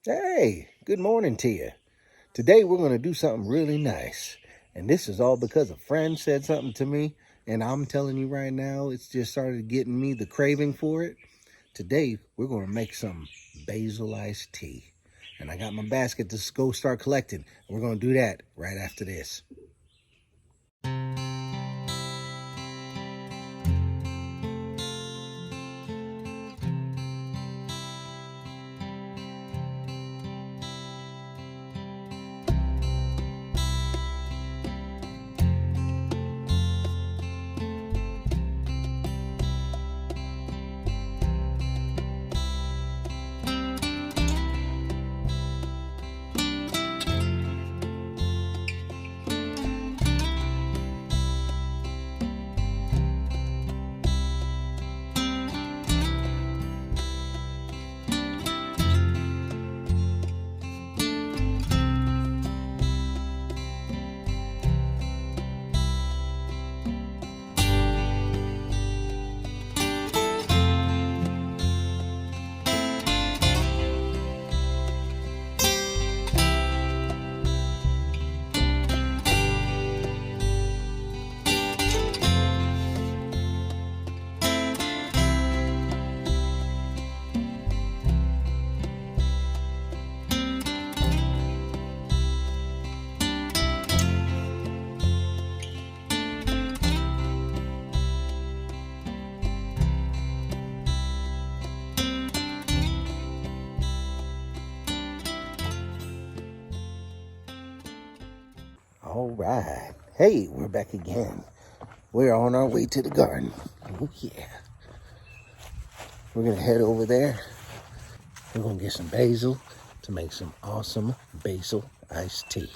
Hey, good morning to you. Today we're going to do something really nice. And this is all because a friend said something to me. And I'm telling you right now, it's just started getting me the craving for it. Today we're going to make some basil iced tea. And I got my basket to go start collecting. We're going to do that right after this. All right. Hey, we're back again. We're on our way to the garden. Oh, yeah. We're going to head over there. We're going to get some basil to make some awesome basil iced tea.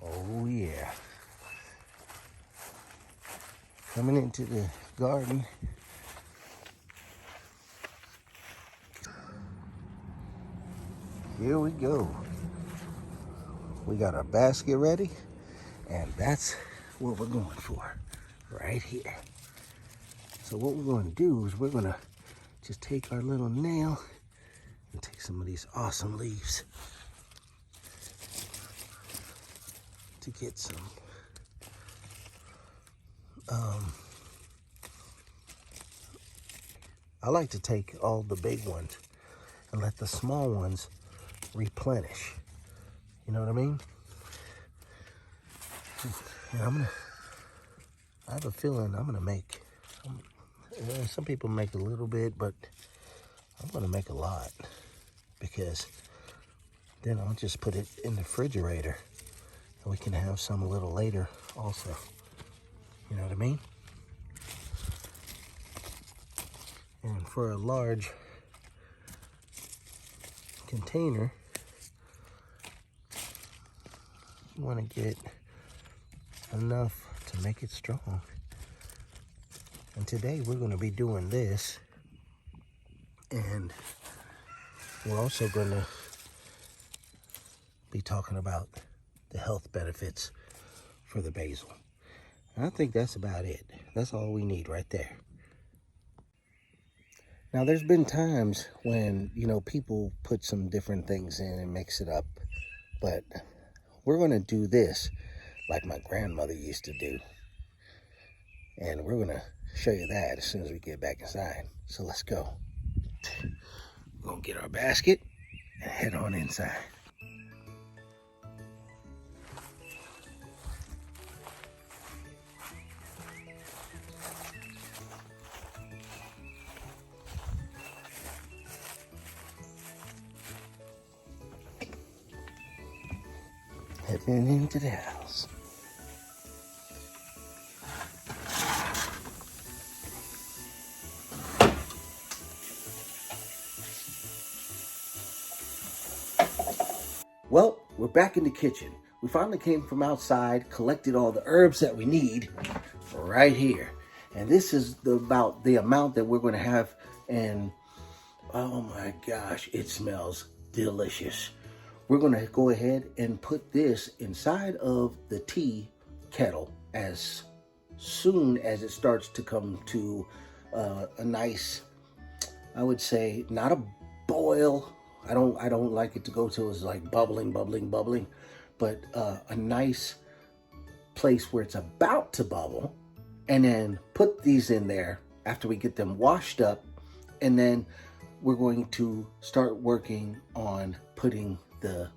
Oh, yeah. Coming into the garden. Here we go. We got our basket ready, and that's what we're going for, right here. So what we're going to do is we're going to just take our little nail and take some of these awesome leaves to get some I like to take all the big ones and let the small ones replenish. You know what I mean? And I have a feeling I'm gonna make, some people make a little bit, but I'm gonna make a lot because then I'll just put it in the refrigerator and we can have some a little later also. You know what I mean? And for a large container, you want to get enough to make it strong. And today we're going to be doing this, and we're also going to be talking about the health benefits for the basil. And I think that's about it. That's all we need right there. Now, there's been times when, people put some different things in and mix it up, but we're going to do this like my grandmother used to do. And we're going to show you that as soon as we get back inside. So let's go. We're going to get our basket and head on inside. Heading into the house. Well, we're back in the kitchen. We finally came from outside, collected all the herbs that we need right here. And this is about the amount that we're going to have. And oh my gosh, it smells delicious. We're going to go ahead and put this inside of the tea kettle as soon as it starts to come to a nice I would say not a boil. I don't like it to go till it's like bubbling, bubbling, bubbling, but a nice place where it's about to bubble, and then put these in there after we get them washed up, and then we're going to start working on putting the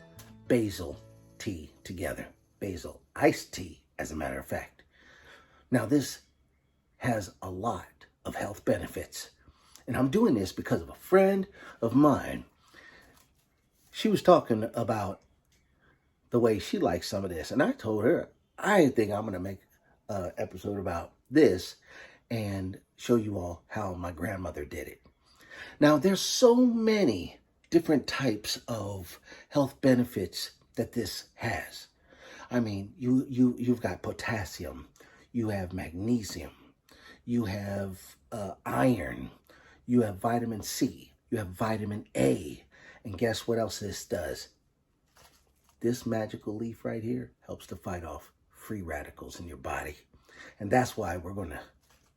basil tea together. Basil iced tea, as a matter of fact. Now, this has a lot of health benefits. And I'm doing this because of a friend of mine. She was talking about the way she likes some of this. And I told her, I think I'm going to make an episode about this and show you all how my grandmother did it. Now, there's so many different types of health benefits that this has. I mean, you've got potassium, you have magnesium, you have iron, you have vitamin C, you have vitamin A, and guess what else this does? This magical leaf right here helps to fight off free radicals in your body. And that's why we're going to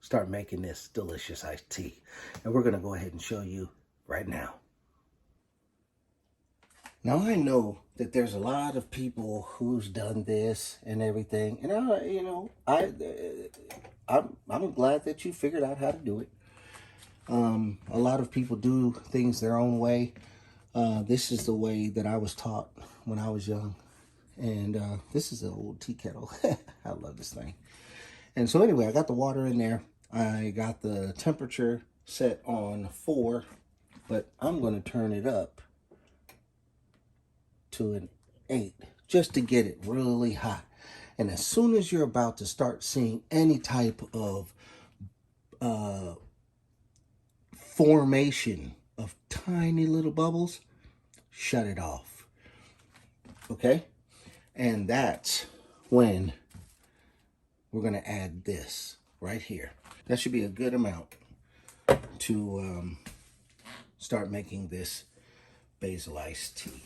start making this delicious iced tea. And we're going to go ahead and show you right now. Now, I know that there's a lot of people who's done this and everything. And, I'm glad that you figured out how to do it. A lot of people do things their own way. This is the way that I was taught when I was young. And this is an old tea kettle. I love this thing. And so anyway, I got the water in there. I got the temperature set on 4, but I'm going to turn it up to an 8 just to get it really hot. And as soon as you're about to start seeing any type of formation of tiny little bubbles, shut it off. Okay? And that's when we're going to add this right here. That should be a good amount to start making this basil iced tea.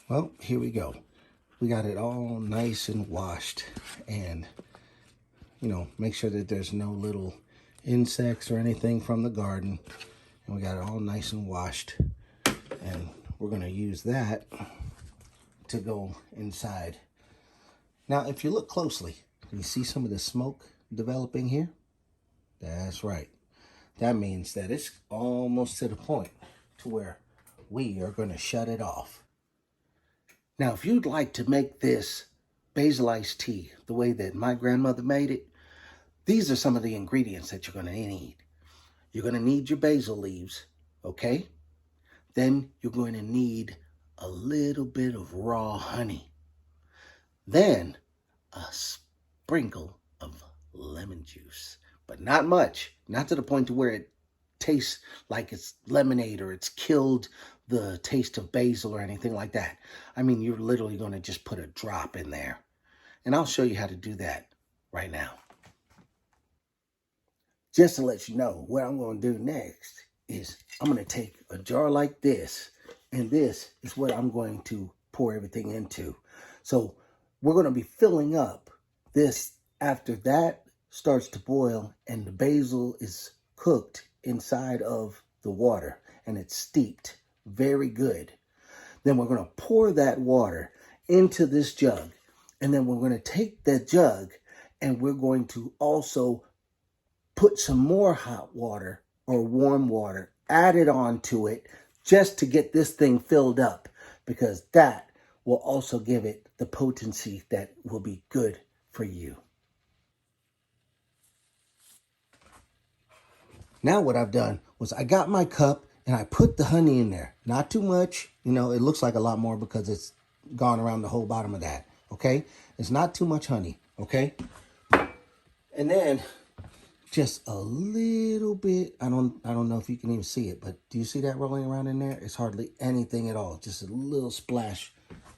Well, here we go. We got it all nice and washed, and make sure that there's no little insects or anything from the garden. And we got it all nice and washed, and we're going to use that to go inside. Now, if you look closely, you see some of the smoke developing here? That's right. That means that it's almost to the point to where we are going to shut it off. Now, if you'd like to make this basil iced tea the way that my grandmother made it, these are some of the ingredients that you're going to need. You're going to need your basil leaves, okay? Then you're going to need a little bit of raw honey. Then a sprinkle of lemon juice, but not much, not to the point to where it tastes like it's lemonade or it's killed the taste of basil or anything like that. I mean, you're literally going to just put a drop in there. And I'll show you how to do that right now. Just to let you know, what I'm going to do next is I'm going to take a jar like this, and this is what I'm going to pour everything into. So we're going to be filling up this after that starts to boil and the basil is cooked inside of the water and it's steeped very good. Then we're going to pour that water into this jug, and then we're going to take that jug and we're going to also put some more hot water or warm water added onto it just to get this thing filled up, because that will also give it the potency that will be good for you. Now what I've done was I got my cup and I put the honey in there. Not too much. It looks like a lot more because it's gone around the whole bottom of that. Okay? It's not too much honey. Okay? And then just a little bit. I don't know if you can even see it, but do you see that rolling around in there? It's hardly anything at all. Just a little splash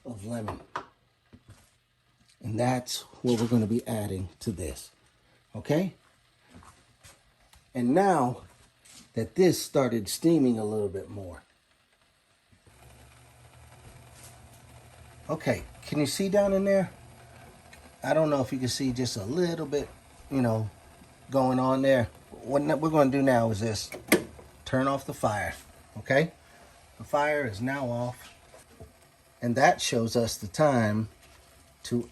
of lemon. And that's what we're going to be adding to this. Okay? And now that this started steaming a little bit more. Okay, can you see down in there? I don't know if you can see just a little bit, going on there. what we're going to do now is this. Turn off the fire, okay? The fire is now off. And that shows us the time to,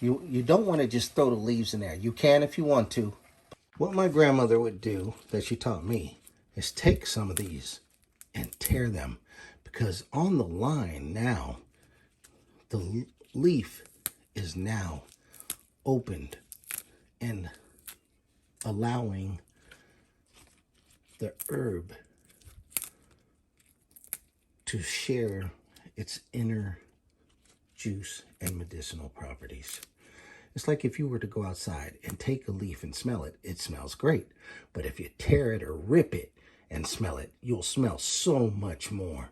you don't want to just throw the leaves in there. You can if you want to. What my grandmother would do, that she taught me, is take some of these and tear them. Because on the line now, the leaf is now opened and allowing the herb to share its inner juice and medicinal properties. It's like if you were to go outside and take a leaf and smell it, it smells great. But if you tear it or rip it and smell it, you'll smell so much more.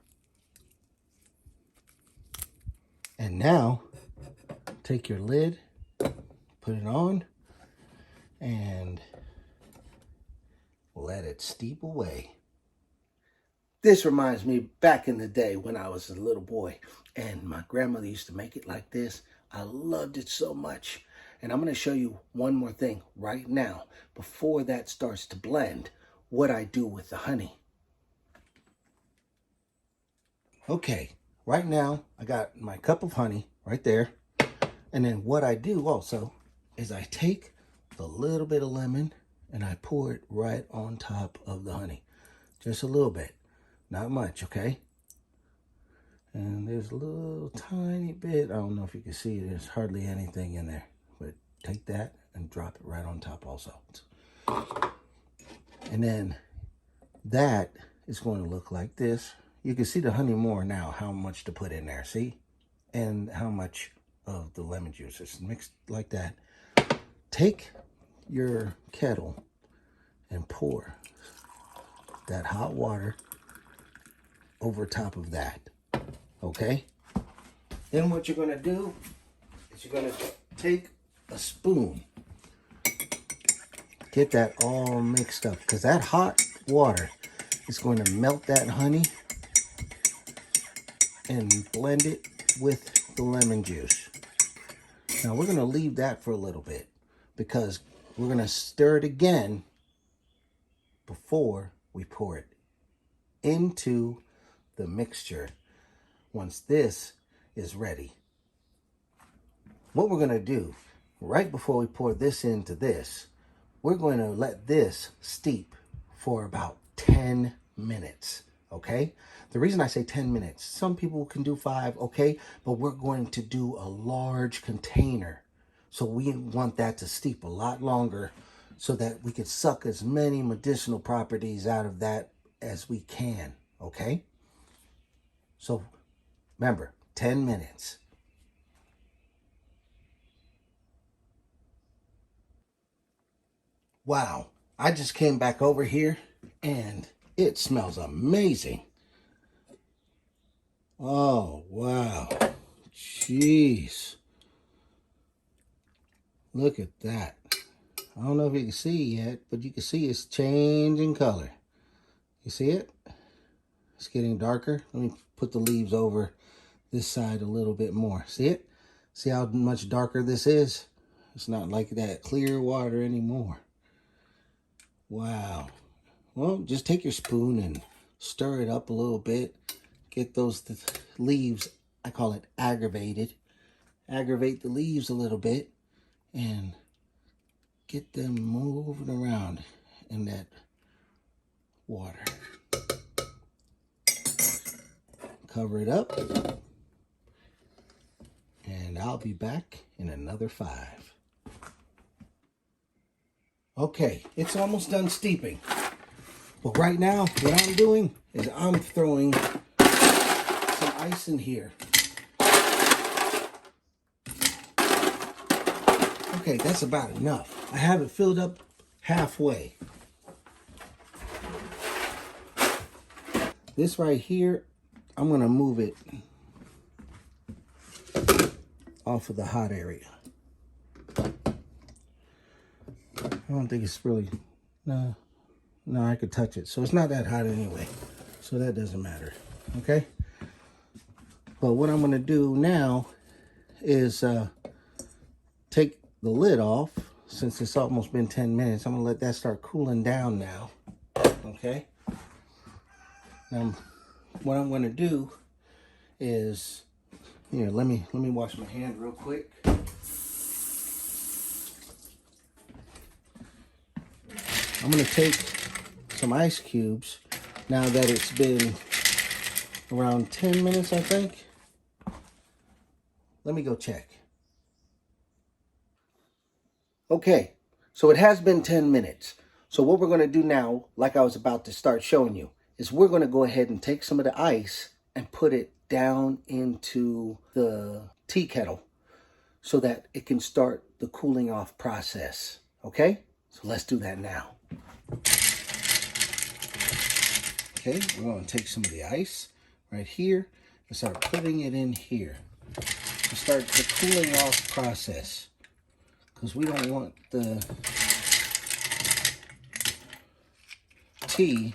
And now, take your lid, put it on, and let it steep away. This reminds me back in the day when I was a little boy and my grandmother used to make it like this. I loved it so much. And I'm going to show you one more thing right now before that starts to blend, what I do with the honey. Okay, right now I got my cup of honey right there. And then what I do also is I take the little bit of lemon and I pour it right on top of the honey. Just a little bit. Not much, okay? And there's a little tiny bit. I don't know if you can see it. There's hardly anything in there. But take that and drop it right on top also. And then that is going to look like this. You can see the honey more now, how much to put in there, see? And how much of the lemon juice is mixed like that. Take your kettle and pour that hot water over top of that, okay? Then what you're gonna do is you're gonna take a spoon, get that all mixed up, because that hot water is going to melt that honey and blend it with the lemon juice. Now we're gonna leave that for a little bit because we're gonna stir it again before we pour it into the mixture once this is ready. What we're going to do right before we pour this into this, we're going to let this steep for about 10 minutes, okay? The reason I say 10 minutes, some people can do 5, okay? But we're going to do a large container. So we want that to steep a lot longer so that we can suck as many medicinal properties out of that as we can, okay? So remember, 10 minutes. Wow, I just came back over here and it smells amazing. Oh, wow. Jeez. Look at that. I don't know if you can see yet, but you can see it's changing color. You see it? It's getting darker. Let me put the leaves over this side a little bit more. See it? See how much darker this is? It's not like that clear water anymore. Wow. Well, just take your spoon and stir it up a little bit. Get those leaves, I call it aggravated. Aggravate the leaves a little bit and get them moving around in that water. Cover it up, and I'll be back in another 5. Okay, it's almost done steeping. But right now, what I'm doing is I'm throwing some ice in here. Okay, that's about enough. I have it filled up halfway. This right here, I'm going to move it off of the hot area. I don't think it's really, no, I could touch it. So it's not that hot anyway. So that doesn't matter, okay? But what I'm going to do now is take the lid off since it's almost been 10 minutes, I'm gonna let that start cooling down now. Okay. Now, what I'm gonna do is, here, let me wash my hand real quick. I'm gonna take some ice cubes now that it's been around 10 minutes, I think. Let me go check. Okay, so it has been 10 minutes. So what we're gonna do now, like I was about to start showing you, is we're gonna go ahead and take some of the ice and put it down into the tea kettle so that it can start the cooling off process. Okay, so let's do that now. Okay, we're going to take some of the ice right here and start putting it in here to start the cooling off process, because we don't want the tea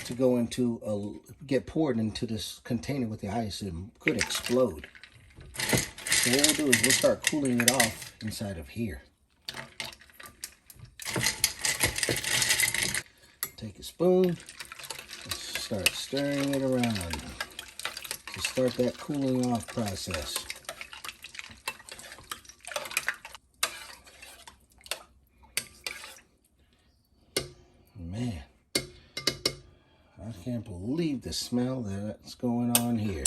to go into get poured into this container with the ice and could explode. So what we'll do is we'll start cooling it off inside of here. Take a spoon and start stirring it around to start that cooling off process. Man, I can't believe the smell that's going on here.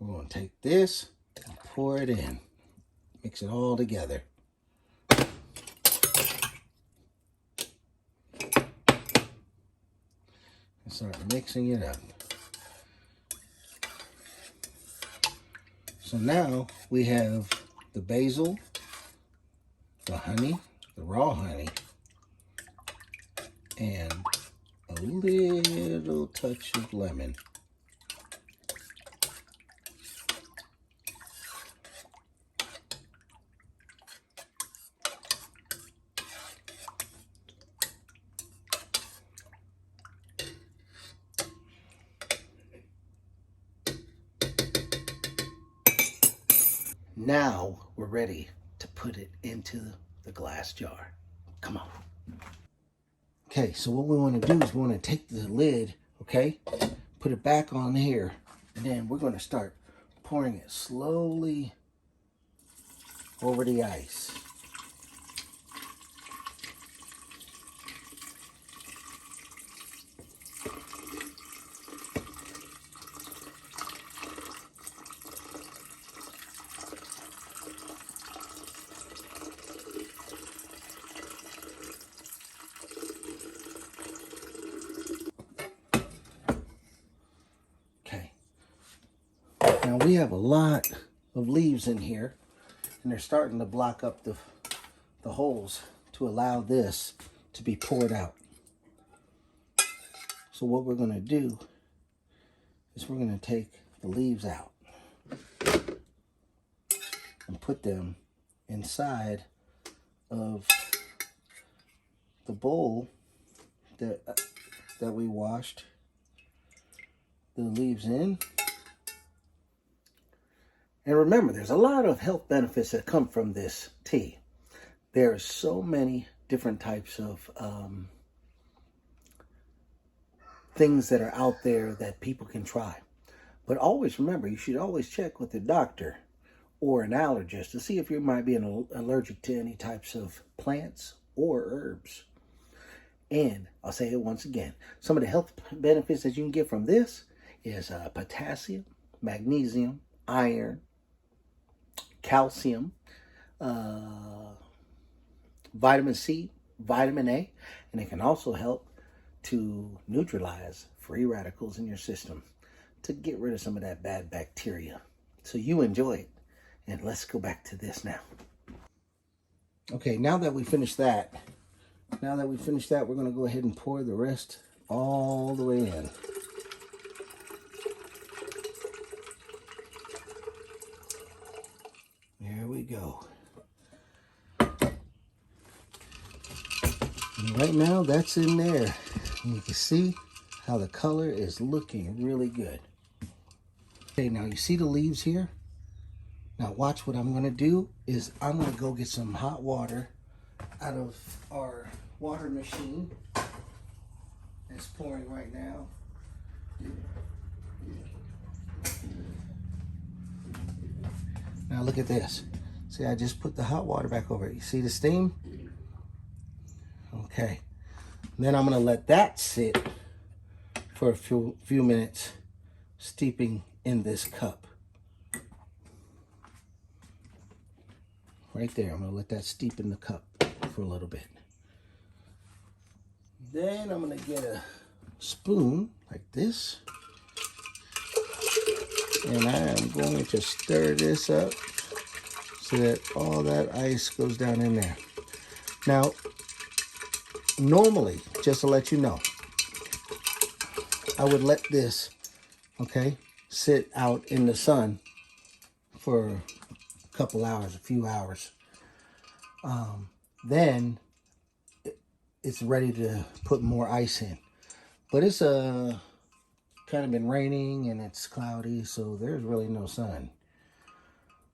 We're going to take this and pour it in. Mix it all together. And start mixing it up. So now we have the basil, the honey, the raw honey, and a little touch of lemon. Now we're ready to put it into the glass jar. Come on. Okay, so what we want to do is we want to take the lid, okay, put it back on here, and then we're going to start pouring it slowly over the ice. Now we have a lot of leaves in here, and they're starting to block up the holes to allow this to be poured out. So what we're going to do is we're going to take the leaves out and put them inside of the bowl that we washed the leaves in. And remember, there's a lot of health benefits that come from this tea. There are so many different types of things that are out there that people can try. But always remember, you should always check with the doctor or an allergist to see if you might be allergic to any types of plants or herbs. And I'll say it once again, some of the health benefits that you can get from this is potassium, magnesium, iron, calcium, vitamin C, vitamin A, and it can also help to neutralize free radicals in your system to get rid of some of that bad bacteria. So you enjoy it. And let's go back to this now. Okay, now that we finished that, we're going to go ahead and pour the rest all the way in. There we go. And right now, that's in there. And you can see how the color is looking really good. Okay, now you see the leaves here? Now watch what I'm going to do is I'm going to go get some hot water out of our water machine. It's pouring right now. Now look at this. See, I just put the hot water back over it. You see the steam? Okay. Then I'm going to let that sit for a few minutes, steeping in this cup. Right there. I'm going to let that steep in the cup for a little bit. Then I'm going to get a spoon like this. And I am going to stir this up so that all that ice goes down in there. Now, normally, just to let you know, I would let this, okay, sit out in the sun for a couple hours, a few hours. Then it's ready to put more ice in. But it's kind of been raining and it's cloudy, so there's really no sun.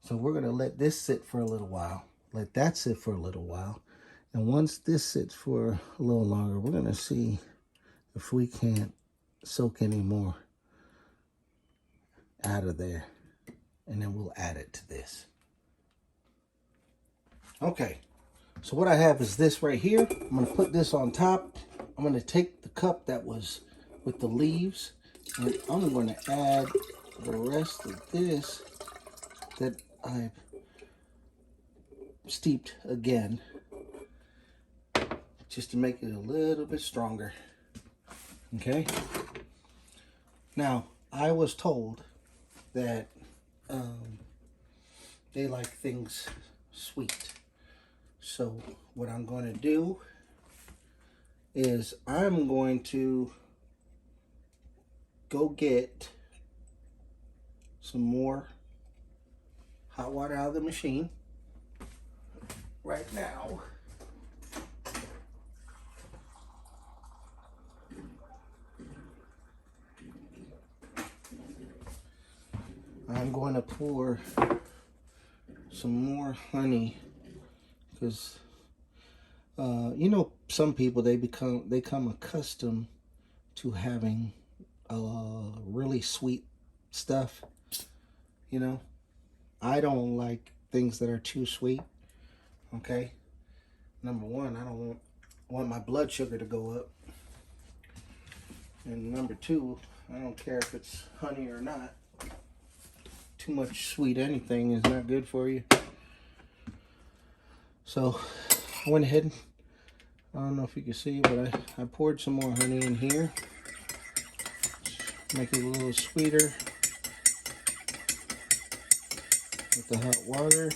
So we're going to let this sit for a little while. Let that sit for a little while. And once this sits for a little longer, we're going to see if we can't soak any more out of there. And then we'll add it to this. Okay, so what I have is this right here. I'm going to put this on top. I'm going to take the cup that was with the leaves, and I'm going to add the rest of this that I've steeped again, just to make it a little bit stronger. Okay. Now, I was told that they like things sweet. So what I'm going to do is I'm going to go get some more hot water out of the machine right now. I'm going to pour some more honey because you know, some people they come accustomed to having really sweet stuff. You know, I don't like things that are too sweet. Okay, number one, I don't want my blood sugar to go up, and number two, I don't care if it's honey or not. Too much sweet anything is not good for you. So I went ahead, I don't know if you can see, but I poured some more honey in here. Make it a little sweeter with the hot water.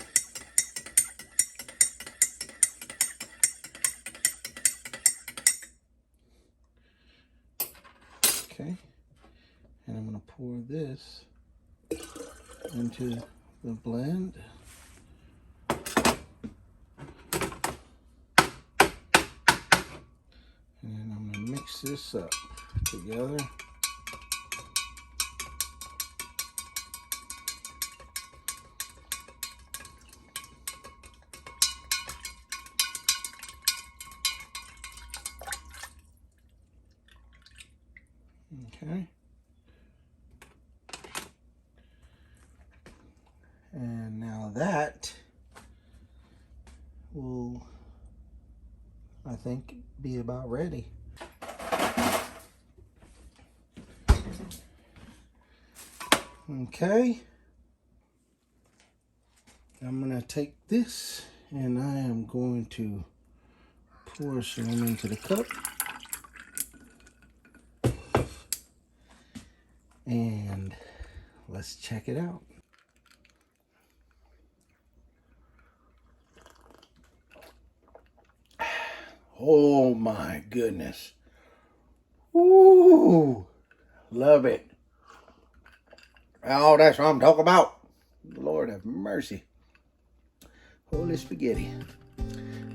Okay, and I'm going to pour this into the blend. And I'm going to mix this up together. Okay. And now that will, I think, be about ready. Okay. I'm going to take this and I am going to pour some into the cup. And let's check it out. Oh my goodness. Ooh, love it. Oh, that's what I'm talking about. Lord have mercy. Holy spaghetti.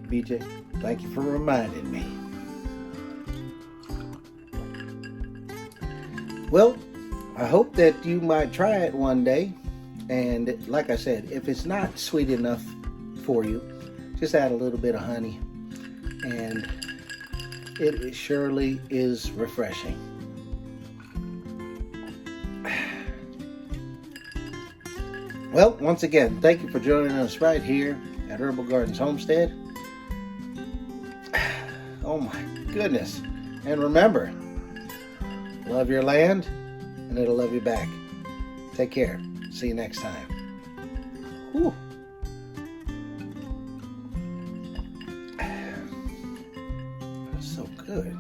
BJ, thank you for reminding me. Well, I hope that you might try it one day. And like I said, if it's not sweet enough for you, just add a little bit of honey, and it surely is refreshing. Well, once again, thank you for joining us right here at Herbal Gardens Homestead. Oh my goodness. And remember, love your land and it'll love you back. Take care. See you next time. Whew. That's so good.